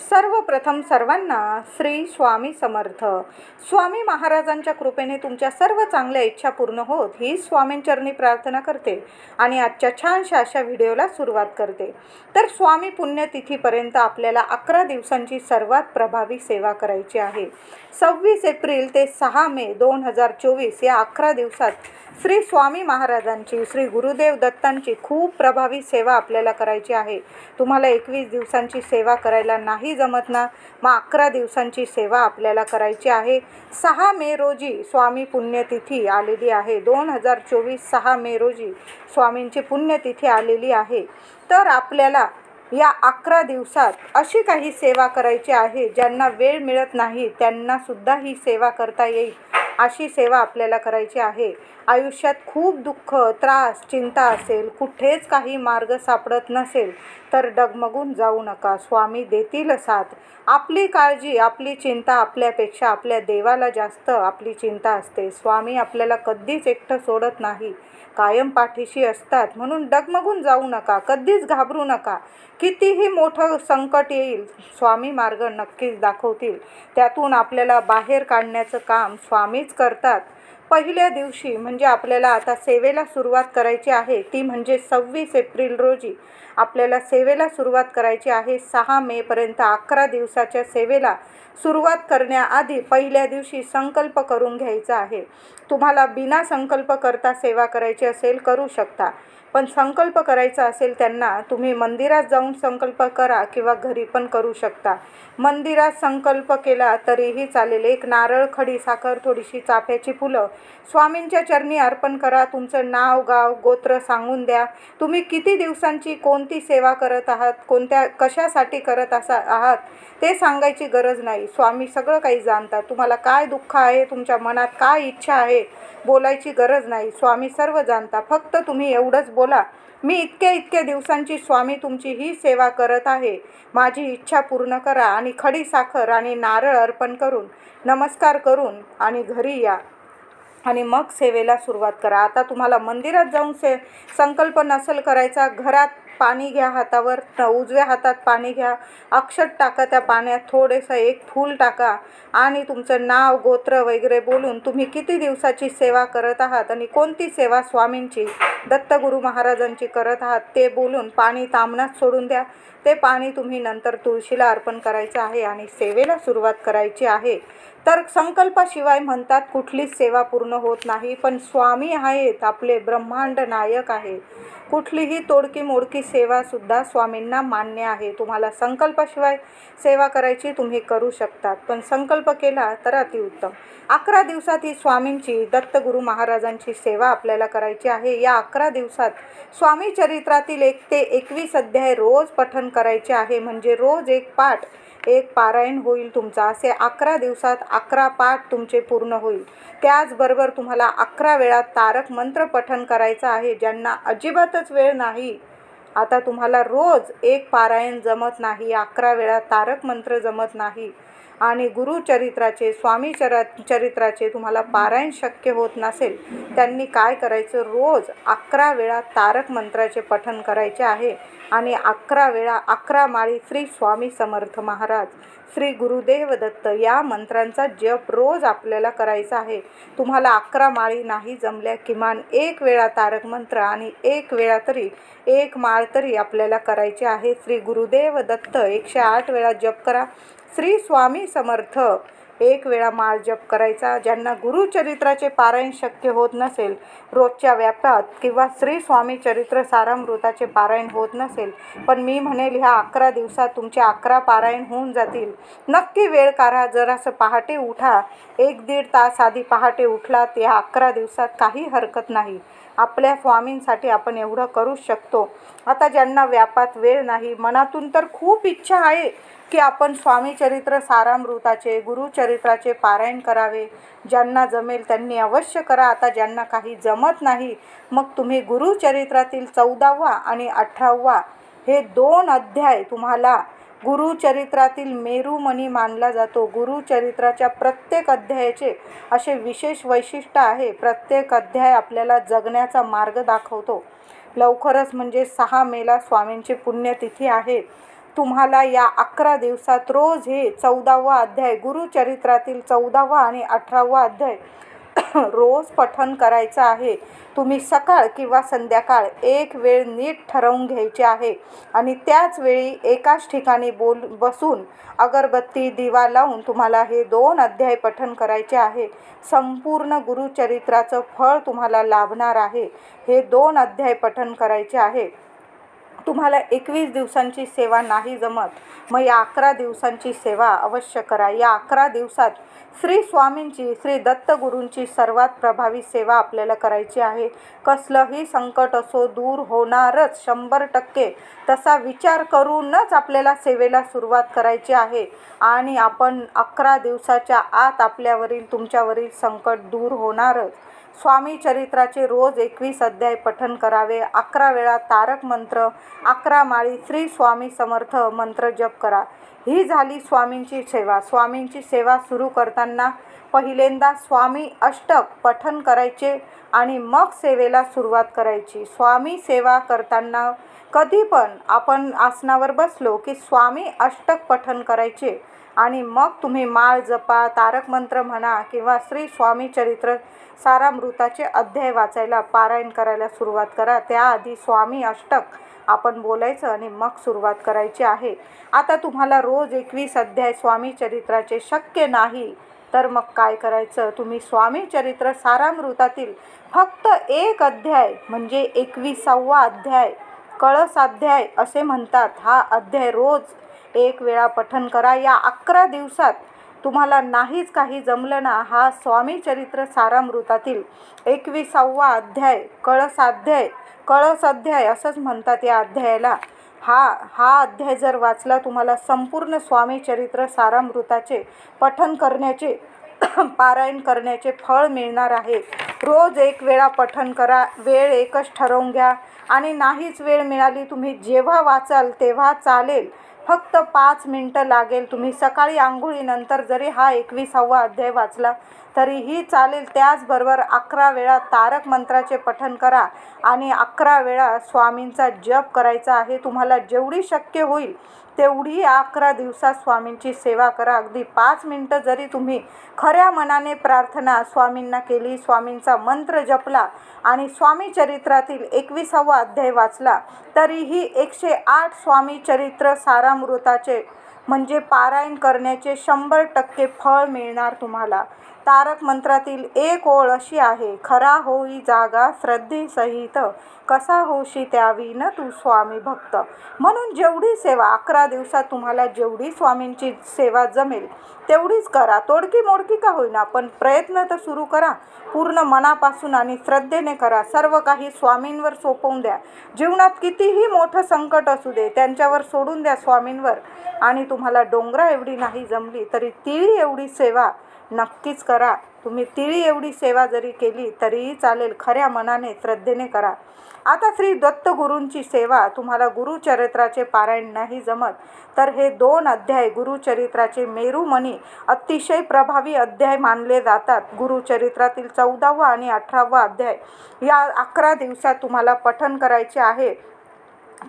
सर्वप्रथम सर्वांना श्री स्वामी समर्थ. स्वामी महाराजांच्या कृपेने तुमच्या सर्व चांगल्या इच्छा पूर्ण होत ही स्वामींचरणी प्रार्थना करते आणि आजच्या छानशा अशा व्हिडिओला सुरुवात करते. तर स्वामी पुण्यतिथीपर्यंत आपल्याला 11 दिवसांची सर्वात प्रभावी सेवा करायची आहे. 26 एप्रिल ते 6 मे 2024 या 11 दिवसात श्री स्वामी महाराजांची, श्री गुरुदेव दत्तांची खूप प्रभावी सेवा आपल्याला करायची आहे. तुम्हाला 21 दिवसांची सेवा करायला नाही जमत ना, मग 11 दिवसांची सेवा आपल्याला करायची आहे. 6 मे रोजी स्वामी पुण्यतिथी आलेली आहे. 2024 6 मे रोजी स्वामींची पुण्यतिथी आलेली आहे. तर आपल्याला या 11 दिवसात अशी काही सेवा करायची आहे, ज्यांना वेळ मिळत नाही त्यांना सुद्धा ही सेवा करता येईल अशी सेवा आपल्याला करायची आहे. आयुष्यात खूप दुःख, त्रास, चिंता असेल, कुठेच काही मार्ग सापडत नसेल तर डगमगून जाऊ नका. स्वामी देतील साथ. आपली काळजी, आपली चिंता आपल्यापेक्षा आपल्या देवाला जास्त आपली चिंता असते. स्वामी आपल्याला कधीच एकटं सोडत नाही, कायम पाठीशी असतात. म्हणून डगमगून जाऊ नका, कधीच घाबरू नका. कितीही मोठं संकट येईल, स्वामी मार्ग नक्कीच दाखवतील. त्यातून आपल्याला बाहेर काढण्याचं काम स्वामीच करतात. पहिल्या दिवशी म्हणजे आपल्याला आता सेवेला सुरुवात करायची आहे, ती म्हणजे 26 एप्रिल रोजी आपल्याला सेवेला सुरुवात करायची आहे. 6 मेपर्यंत 11 दिवसाच्या सेवेला सुरुवात करण्याआधी पहिल्या दिवशी संकल्प करून घ्यायचा आहे. तुम्हाला बिना संकल्प करता सेवा करायची असेल करू शकता, पण संकल्प करायचा असेल त्यांना तुम्ही मंदिरात जाऊन संकल्प करा किंवा घरी पण करू शकता. मंदिरात संकल्प केला तरीही चालेल. एक नारळ, खडी साखर, थोडीशी चाफ्याची फुलं स्वामींच्या चरणी अर्पण करा. तुमचं नाव, गाव, गोत्र सांगून द्या. तुम्ही किती दिवसांची कोणती सेवा करत आहात, कशासाठी करत आहात ते सांगायची गरज नाही. स्वामी सगळं काही जाणतात. तुम्हाला काय दुःख आहे, तुमच्या मनात काय इच्छा आहे, बोलायची गरज नाही. स्वामी सर्व जाणतात. फक्त तुम्ही एवढंच बोला, मी इतक्या दिवसांची स्वामी तुमची ही सेवा करत आहे, माझी इच्छा पूर्ण करा. आणि खडी साखर आणि नारळ अर्पण करून, नमस्कार करून आणि घरी या आणि मग सेवेला सुरुवात करा. आता तुम्हाला मंदिरात जाऊन संकल्प नसेल करायचा, घरात पाणी घ्या, हातावर उजव्या हातात पाणी घ्या, अक्षत टाका, त्या पाण्यात थोडेसं एक फूल टाका आणि तुमचं नाव, गोत्र वगैरे बोलून तुम्ही किती दिवसाची सेवा करत आहात आणि कोणती सेवा स्वामींची, दत्तगुरू महाराजांची करत आहात ते बोलून पाणी तामणात सोडून द्या. ते पाणी तुम्ही नंतर तुळशीला अर्पण करायचं आहे आणि सेवेला सुरुवात करायची आहे. तर संकल्पाशिवाय म्हणतात कुठलीच सेवा पूर्ण होत नाही, पण स्वामी आहेत, आपले ब्रह्मांड नायक आहे. कुठलीही तोडकी मोडकी सेवासुद्धा स्वामींना मान्य आहे. तुम्हाला संकल्पाशिवाय सेवा करायची तुम्ही करू शकतात, पण संकल्प केला तर अतिउत्तम. 11 दिवसात ही स्वामींची, दत्तगुरू महाराजांची सेवा आपल्याला करायची आहे. या 11 दिवसात स्वामी चरित्रातील 1 ते 21 अध्याय रोज पठण करायचे आहे. म्हणजे रोज एक पाठ, एक पारायण होईल तुमचा. असे 11 दिवसात 11 पाठ तुमचे पूर्ण होईल. त्याचबरोबर तुम्हाला 11 वेळा तारक मंत्र पठण करायचं आहे. ज्यांना अजिबातच वेळ नाही, आता तुम्हाला रोज एक पारायण जमत नाही, 11 वेळा तारक मंत्र जमत नाही आणि गुरुचरित्राचे, स्वामी चरित्राचे तुम्हाला पारायण शक्य होत नसेल, त्यांनी काय करायचं, रोज 11 वेळा तारक मंत्राचे पठण करायचे आहे आणि 11 वेळा 11 माळी श्री स्वामी समर्थ महाराज, श्री गुरुदेव दत्त या मंत्रांचा जप रोज आपल्याला करायचा आहे. तुम्हाला 11 माळी नाही जमल्या, किमान 1 वेळा तारक मंत्र आणि 1 वेळा तरी 1 माळ तरी आपल्याला करायची आहे. श्री गुरुदेव दत्त 108 वेळा जप करा. श्री स्वामी समर्थ 1 वेळा माळ जप करायचा. ज्यांना गुरुचरित्राचे पारायण शक्य होत नसेल, रोजच्या व्यापात किंवा श्री स्वामी चरित्र सारामृताचे पारायण होत नसेल, पण मी म्हणेल ह्या 11 दिवसात तुमचे 11 पारायण होऊन जातील. नक्की वेळ काढा, जरासं पहाटे उठा, 1-1.5 तास आधी पहाटे उठलात, या 11 दिवसात काही हरकत नाही. आपल्या स्वामींसाठी आपण एवढं करू शकतो. आता ज्यांना व्यापात वेळ नाही, मनातून तर खूप इच्छा आहे की आपण स्वामी चरित्र सारामृताचे, गुरुचरित्राचे पारायण करावे. ज्यांना जमेल त्यांनी अवश्य करा. आता ज्यांना काही जमत नाही, मग तुम्ही गुरुचरित्रातील 14वा आणि 18वा हे 2 अध्याय तुम्हाला गुरुचरित्रातील मेरुमणी मानला जातो. गुरुचरित्राच्या प्रत्येक अध्यायाचे असे विशेष वैशिष्ट्य आहे. प्रत्येक अध्याय आपल्याला जगण्याचा मार्ग दाखवतो. लवकरच म्हणजे 6 मेला स्वामींची पुण्यतिथी आहे. तुम्हाला या 11 दिवसात रोज हे 14वा अध्याय गुरुचरित्रातील 14वा आणि 18वा अध्याय रोज पठण करायचं आहे. तुम्ही सकाळ किंवा संध्याकाळ एक वेळ नीट ठरवून घ्यायची आहे आणि त्याच वेळी एकाच ठिकाणी बसून अगरबत्ती दिवा लावून तुम्हाला हे 2 अध्याय पठण करायचे आहे. संपूर्ण गुरुचरित्राचं फळ तुम्हाला लाभणार आहे. हे 2 अध्याय पठण करायचे आहे. तुम्हाला 21 दिवसांची सेवा नाही जमत, मग या 11 दिवसांची सेवा अवश्य करा. या 11 दिवसात श्री स्वामींची, श्री दत्तगुरूंची सर्वात प्रभावी सेवा आपल्याला करायची आहे. कसलंही संकट असो दूर होणारच 100%, तसा विचार करूनच आपल्याला सेवेला सुरुवात करायची आहे. आणि आपण 11 दिवसाच्या आत आपल्यावरील, तुमच्यावरील संकट दूर होणारच. स्वामी चरित्राचे रोज 21 अध्याय पठण करावे. 11 वेळा तारक मंत्र, 11 माळी श्री स्वामी समर्थ मंत्र जप करा. ही झाली स्वामींची सेवा. स्वामींची सेवा सुरू करताना पहिल्यांदा स्वामी अष्टक पठण करायचे आणि मग सेवेला सुरुवात करायची. स्वामी सेवा करताना कधी पण आपण आसनावर बसलो की स्वामी अष्टक पठण करायचे आणि मग तुम्ही माळ जपा, तारक मंत्र म्हणा किंवा श्री स्वामी चरित्र सारामृताचे अध्याय वाचायला, पारायण करायला सुरुवात करा. त्याआधी स्वामी अष्टक आपण बोलायचं आणि मग सुरुवात करायची आहे. आता तुम्हाला रोज 21 अध्याय स्वामी चरित्राचे शक्य नाही तर मग काय करायचं? तुम्ही स्वामी चरित्र सारामृतातील फक्त एक अध्याय म्हणजे 21वा अध्याय, कळसाध्याय असे म्हणतात, हा अध्याय रोज 1 वेळा पठण करा. या 11 दिवसात तुम्हाला नाहीच काही जमलं ना, हा स्वामी चरित्र सारामृतातील 21वा अध्याय, कळस अध्याय असंच म्हणतात या अध्यायाला, हा अध्याय जर वाचला तुम्हाला संपूर्ण स्वामी चरित्र सारामृताचे पठण करण्याचे, पारायण करण्याचे फळ मिळणार आहे. रोज 1 वेळा पठण करा. वेळ एकच ठरवून घ्या आणि नाहीच वेळ मिळाली, तुम्ही जेव्हा वाचाल तेव्हा चालेल, फक्त 5 मिनटं लागेल. तुम्ही सकाळी आंघोळीनंतर जरी हा 21वा अध्याय वाचला तरीही चालेल. त्याचबरोबर 11 वेळा तारक मंत्राचे पठण करा आणि 11 वेळा स्वामींचा जप करायचा आहे. तुम्हाला जेवढी शक्य होईल तेवढी 11 दिवसात स्वामींची सेवा करा. अगदी 5 मिनटं जरी तुम्ही खऱ्या मनाने प्रार्थना स्वामींना केली, स्वामींचा मंत्र जपला आणि स्वामी चरित्रातील 21वा अध्याय वाचला तरीही 108 स्वामी चरित्र सारामृताचे म्हणजे पारायण करण्याचे 100% फळ मिळणार तुम्हाला. तारक मंत्रातील एक ओळ अशी आहे, खरा होई जागा श्रद्धेसहित, कसा होशी त्यावी न तू स्वामी भक्त. म्हणून जेवढी सेवा 11 दिवसात तुम्हाला जेवढी स्वामींची सेवा जमेल तेवढीच करा. तोडकी मोडकी का होईना, पण प्रयत्न तर सुरू करा. पूर्ण मनापासून आणि श्रद्धेने करा. सर्व काही स्वामींवर सोपवून द्या. जीवनात कितीही मोठं संकट असू दे त्यांच्यावर सोडून द्या स्वामींवर. आणि तुम्हाला डोंगरा एवढी नाही जमली तरी तिळी एवढी सेवा नक्कीच करा. तुम्ही तिळी एवढी सेवा जरी केली तरीही चालेल. खऱ्या मनाने श्रद्धेने करा. आता श्री दत्तगुरूंची सेवा, तुम्हाला गुरुचरित्राचे पारायण नाही जमत तर हे 2 अध्याय गुरुचरित्राचे मेरुमणी अतिशय प्रभावी अध्याय मानले जातात. गुरुचरित्रातील 14वा आणि 18वा अध्याय या 11 दिवसात तुम्हाला पठण करायचे आहे.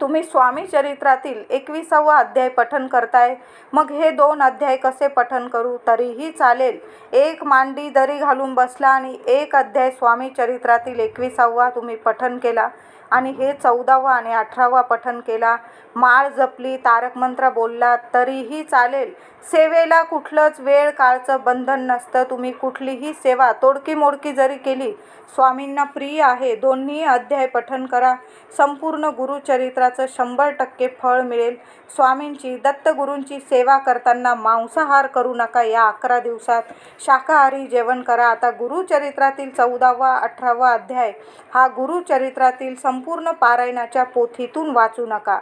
तुम्ही स्वामी चरित्रातील 21वा अध्याय पठण करताय, मग हे 2 अध्याय कसे पठण करू तरीही चालेल. एक मांडी दरी घालून बसला आणि एक अध्याय स्वामी चरित्रातील 21वा तुम्ही पठण केला आणि हे 14वा आणि 18वा पठण केला. माळ जपली, तारक मंत्र बोलला तरीही चालेल. सेवेला कुठलंच वेळ काळचं बंधन नसतं. तुम्ही कुठलीही सेवा तोडकी मोडकी जरी केली स्वामींना प्रिय आहे. दोन्ही अध्याय पठण करा. संपूर्ण गुरुचरित्राचं 100% फळ मिळेल. स्वामींची, दत्तगुरूंची सेवा करताना मांसाहार करू नका. या 11 दिवसात शाकाहारी जेवण करा. आता गुरुचरित्रातील 14वा 18वा अध्याय हा गुरुचरित्रातील संपूर्ण पारायणाच्या पोथीतून वाचू नका.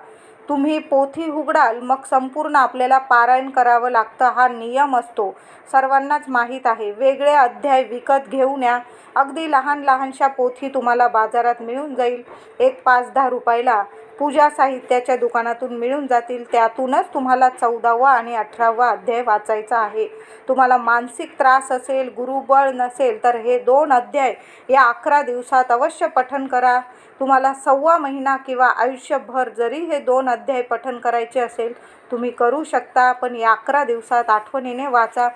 तुम्ही पोथी उघडाल मग संपूर्ण आपल्याला पारायण करावं लागतं, हा नियम असतो, सर्वांनाच माहीत आहे. वेगळे अध्याय विकत घेऊन या. अगदी लहान लहानशा पोथी तुम्हाला बाजारात मिळून जाईल, एक 5-10 रुपयाला. पूजा साहित्याच्या दुकानातून मिळून जातील. त्यातूनच तुम्हाला 14वा आणि 18वा अध्याय वाचायचा आहे. तुम्हाला मानसिक त्रास असेल, गुरुबळ नसेल तर हे 2 अध्याय या 11 दिवसात अवश्य पठण करा. तुम्हाला 1.25 महिना किंवा आयुष्यभर जरी हे 2 अध्याय पठण करायचे असेल तुम्ही करू शकता, पण या 11 दिवसात आठवणीने वाचा.